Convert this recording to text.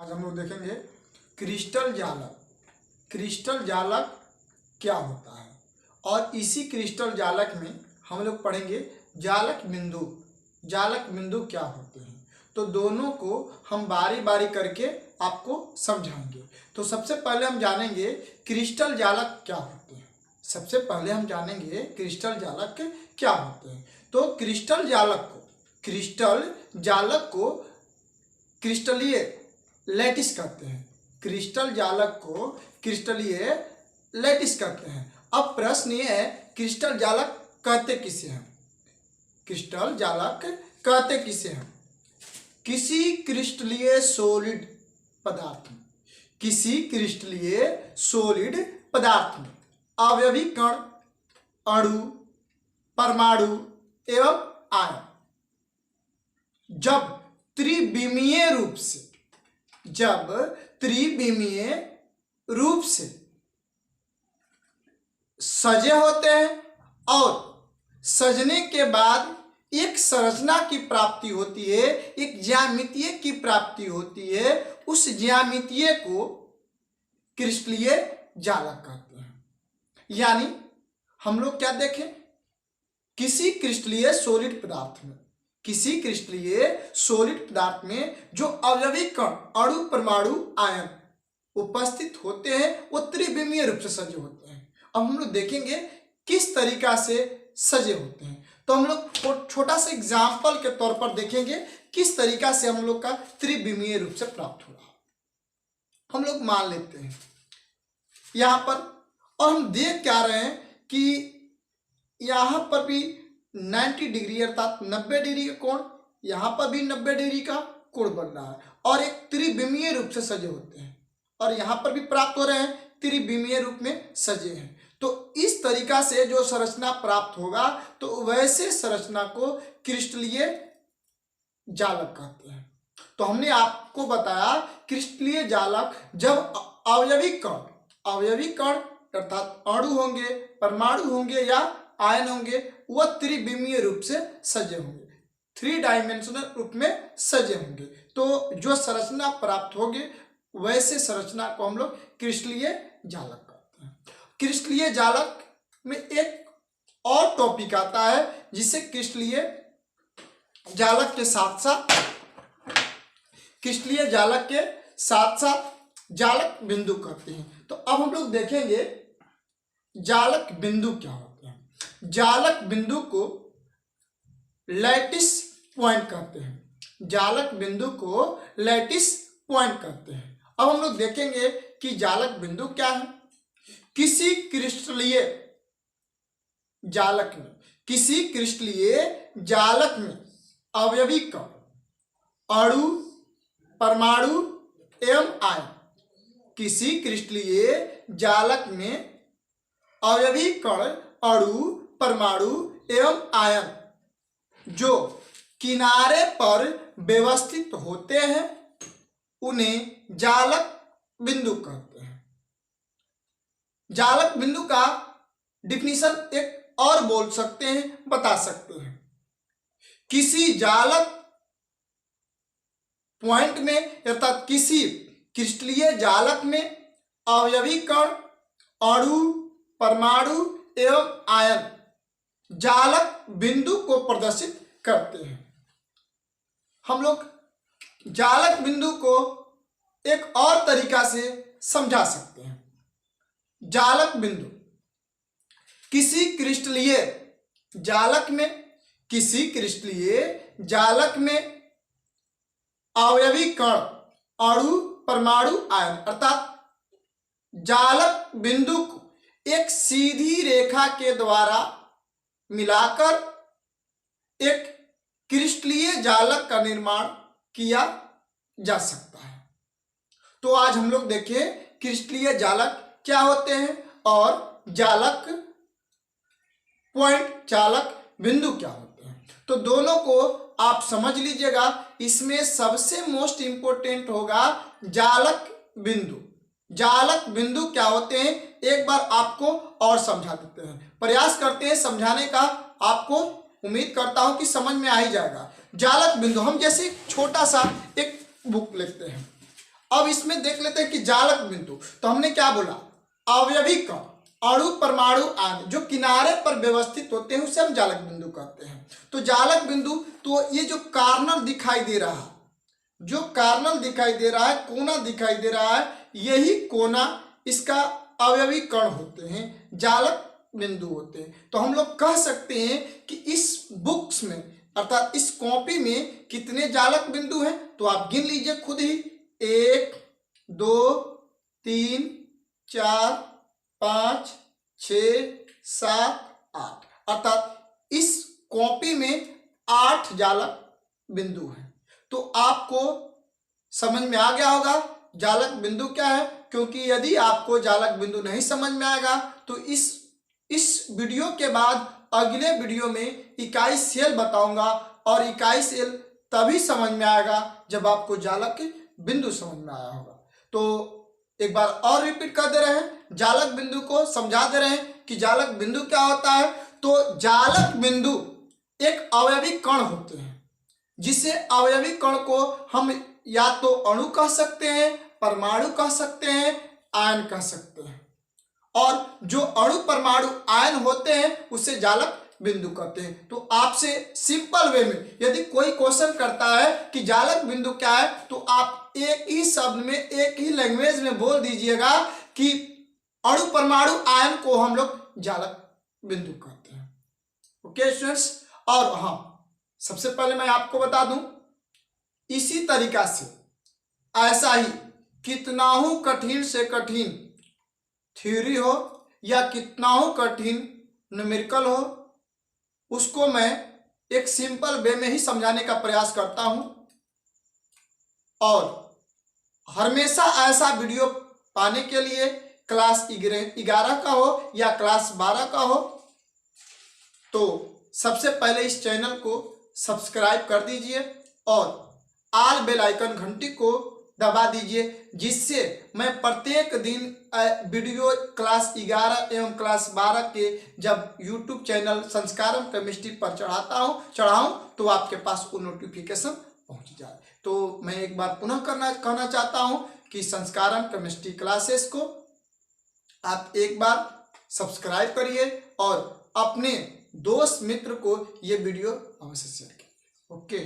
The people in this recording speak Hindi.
आज हम लोग देखेंगे क्रिस्टल जालक। क्रिस्टल जालक क्या होता है और इसी क्रिस्टल जालक में हम लोग पढ़ेंगे जालक बिंदु। जालक बिंदु क्या होते हैं, तो दोनों को हम बारी बारी करके आपको समझाएंगे। तो सबसे पहले हम जानेंगे क्रिस्टल जालक क्या होते हैं। सबसे पहले हम जानेंगे क्रिस्टल जालक क्या होते हैं। तो क्रिस्टल जालक को क्रिस्टलीय लैटिस कहते हैं। क्रिस्टल जालक को क्रिस्टलीय लैटिस कहते हैं। अब प्रश्न ये है, क्रिस्टल जालक कहते किसे हैं? क्रिस्टल जालक कहते किसे हैं? किसी क्रिस्टलीय सॉलिड पदार्थ में, किसी क्रिस्टलीय सॉलिड पदार्थ में अवयवी कण, अणु, परमाणु एवं आयन जब त्रिविमीय रूप से सजे होते हैं और सजने के बाद एक संरचना की प्राप्ति होती है, एक ज्यामितीय की प्राप्ति होती है, उस ज्यामितीय को क्रिस्टलीय जालक कहते हैं। यानी हम लोग क्या देखें, किसी क्रिस्टलीय सॉलिड पदार्थ में, किसी क्रिस्टलीय सॉलिड पदार्थ में जो अवयवी कण, अणु, परमाणु, आयन उपस्थित होते हैं वो त्रिविमीय रूप से सजे होते हैं। अब हम लोग देखेंगे किस तरीका से सजे होते हैं। तो हम लोग छोटा सा एग्जाम्पल के तौर पर देखेंगे किस तरीका से हम लोग का त्रिविमीय रूप से प्राप्त हो रहा। हम लोग मान लेते हैं यहां पर, और हम देख क्या रहे हैं कि यहां पर भी 90 डिग्री अर्थात 90 डिग्री का कोण, यहां पर भी 90 डिग्री का कोण बन रहा है और एक त्रिविमीय रूप से सजे होते हैं, और यहां पर भी प्राप्त हो रहे हैं, त्रिविमीय रूप में सजे हैं। तो इस तरीका से जो संरचना प्राप्त होगा तो वैसे संरचना को क्रिस्टलीय जालक कहते हैं। तो हमने आपको बताया क्रिस्टलीय जालक जब अवयवी कण अर्थात अणु होंगे, परमाणु होंगे या आयन होंगे, वह त्रिविमीय रूप से सजे होंगे, 3 डायमेंशनल रूप में सजे होंगे। तो जो संरचना प्राप्त होगी वैसे संरचना को हम लोग क्रिस्टलीय जालक कहते हैं। क्रिस्टलीय जालक में एक और टॉपिक आता है जिसे क्रिस्टलीय जालक के साथ साथ जालक बिंदु कहते हैं। तो अब हम लोग देखेंगे जालक बिंदु क्या होते हैं। जालक बिंदु को लैटिस पॉइंट कहते हैं। जालक बिंदु को लैटिस पॉइंट कहते हैं। अब हम लोग देखेंगे कि जालक बिंदु क्या है। किसी क्रिस्टलीय जालक में अवयवी कण, अणु, परमाणु एवं आयन, किसी क्रिस्टलीय जालक में अवयवी कण, अणु, परमाणु एवं आयन जो किनारे पर व्यवस्थित होते हैं उन्हें जालक बिंदु कहते हैं। जालक बिंदु का डिफिनीशन एक और बोल सकते हैं, बता सकते हैं। किसी जालक पॉइंट में अर्थात किसी क्रिस्टलीय जालक में अवयवी कण, अणु, परमाणु एवं आयन जालक बिंदु को प्रदर्शित करते हैं। हम लोग जालक बिंदु को एक और तरीका से समझा सकते हैं। जालक बिंदु किसी क्रिस्टलीय जालक में अवयवी कण, अणु, परमाणु, आयन अर्थात जालक बिंदु को एक सीधी रेखा के द्वारा मिलाकर एक क्रिस्टलीय जालक का निर्माण किया जा सकता है। तो आज हम लोग देखें क्रिस्टलीय जालक क्या होते हैं और जालक पॉइंट, जालक बिंदु क्या होते हैं। तो दोनों को आप समझ लीजिएगा। इसमें सबसे मोस्ट इंपोर्टेंट होगा जालक बिंदु। जालक बिंदु क्या होते हैं एक बार आपको और समझा देते हैं, प्रयास करते हैं समझाने का। आपको उम्मीद करता हूं कि समझ में आ ही जाएगा। जालक बिंदु हम जैसे छोटा सा एक बुक लेते हैं, अब इसमें देख लेते हैं कि जालक बिंदु, तो हमने क्या बोला, अवयवी कण, अणु परमाणु आयन जो किनारे पर व्यवस्थित होते हैं उसे हम जालक बिंदु कहते हैं। तो जालक बिंदु, तो ये जो कार्नर दिखाई दे रहा है, जो कार्नर दिखाई दे रहा है, कोना दिखाई दे रहा है, यही कोना इसका अवयवी कण होते हैं, जालक बिंदु होते हैं। तो हम लोग कह सकते हैं कि इस बुक्स में अर्थात इस कॉपी में कितने जालक बिंदु हैं, तो आप गिन लीजिए खुद ही, 1 2 3 4 5 6 7 8, अर्थात इस कॉपी में 8 जालक बिंदु हैं। तो आपको समझ में आ गया होगा जालक बिंदु क्या है, क्योंकि यदि आपको जालक बिंदु नहीं समझ में आएगा तो इस वीडियो के बाद अगले वीडियो में इकाई सेल बताऊंगा, और इकाई सेल तभी समझ में आएगा जब आपको जालक बिंदु समझ में आया होगा। तो एक बार और रिपीट कर दे रहे हैं, जालक बिंदु को समझा दे रहे हैं कि जालक बिंदु क्या होता है। तो जालक बिंदु एक अवयवी कण होते हैं, जिसे अवयवी कण को हम या तो अणु कह सकते हैं, परमाणु कह सकते हैं, आयन कह सकते हैं, और जो अणु परमाणु आयन होते हैं उसे जालक बिंदु कहते हैं। तो आपसे सिंपल वे में यदि कोई क्वेश्चन करता है कि जालक बिंदु क्या है, तो आप एक ही शब्द में, एक ही लैंग्वेज में बोल दीजिएगा कि अणु परमाणु आयन को हम लोग जालक बिंदु कहते हैं। ओके स्टूडेंट्स, और हाँ, सबसे पहले मैं आपको बता दूं, इसी तरीका से ऐसा ही कितना हो कठिन से कठिन थ्योरी हो या कितना हो कठिन न्यूमेरिकल हो, उसको मैं एक सिंपल वे में ही समझाने का प्रयास करता हूं। और हमेशा ऐसा वीडियो पाने के लिए क्लास 11 का हो या क्लास 12 का हो, तो सबसे पहले इस चैनल को सब्सक्राइब कर दीजिए और ऑल बेल आइकन घंटी को दबा दीजिए, जिससे मैं प्रत्येक दिन वीडियो क्लास 11 एवं क्लास 12 के जब यूट्यूब चैनल संस्कारम केमिस्ट्री पर चढ़ाऊं तो आपके पास वो नोटिफिकेशन पहुंच जाए। तो मैं एक बार पुनः कहना चाहता हूं कि संस्कारम केमिस्ट्री क्लासेस को आप एक बार सब्सक्राइब करिए और अपने दोस्त मित्र को ये वीडियो अवश्य शेयर कीजिए। ओके।